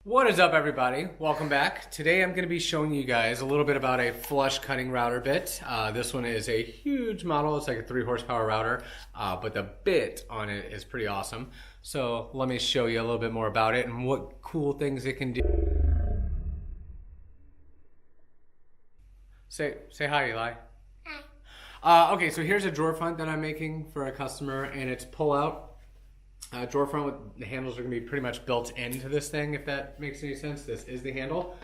What is up, everybody? Welcome back. Today I'm going to be showing you guys a little bit about a flush cutting router bit. This one is a huge model. It's like a 3 horsepower router, but the bit on it is pretty awesome. So let me show you a little bit more about it and what cool things it can do. Say hi, Eli. Hi. Okay, so here's a drawer front that I'm making for a customer, and it's pull out. Drawer front with the handles are going to be pretty much built into this thing, if that makes any sense. This is the handle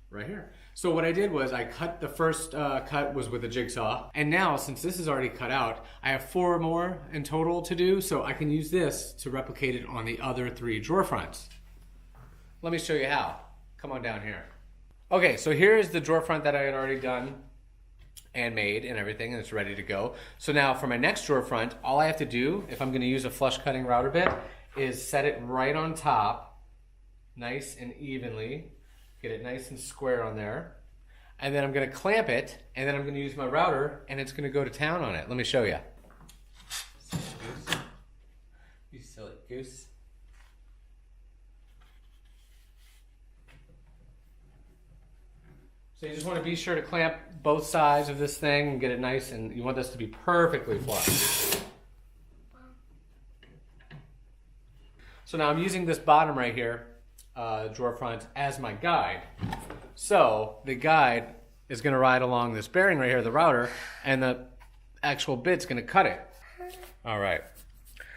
right here. So what I did was I cut the first cut was with a jigsaw, and now since this is already cut out, I have 4 more in total to do, so I can use this to replicate it on the other 3 drawer fronts. Let me show you how. Come on down here. Okay, so here is the drawer front that I had already done and made and everything, and it's ready to go. So now for my next drawer front, all I have to do, if I'm going to use a flush cutting router bit, is set it right on top, nice and evenly, get it nice and square on there, and then I'm going to clamp it, and then I'm going to use my router, and it's going to go to town on it. Let me show you. You silly goose. So you just want to be sure to clamp both sides of this thing and get it nice, and you want this to be perfectly flush. So now I'm using this bottom right here, drawer front, as my guide. So the guide is going to ride along this bearing right here, the router, and the actual bit's going to cut it. All right.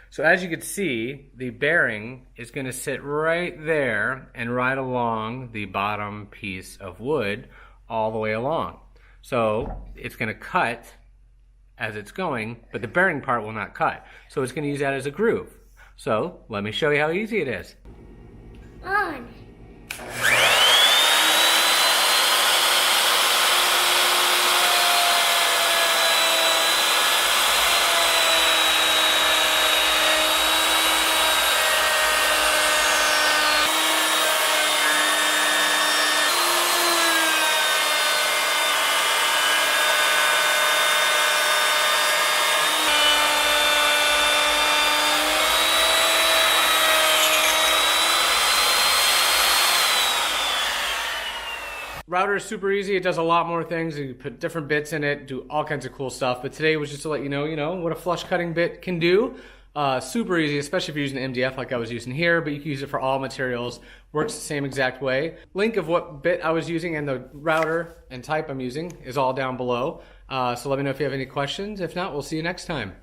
So as you can see, the bearing is going to sit right there and ride along the bottom piece of wood all the way along. So it's going to cut as it's going, but the bearing part will not cut. So it's going to use that as a groove. So let me show you how easy it is. On. Router is super easy. It does a lot more things. You put different bits in it, do all kinds of cool stuff. But today was just to let you know, what a flush cutting bit can do. Super easy, especially if you're using MDF like I was using here, but you can use it for all materials. Works the same exact way. Link of what bit I was using and the router and type I'm using is all down below. So let me know if you have any questions. If not, we'll see you next time.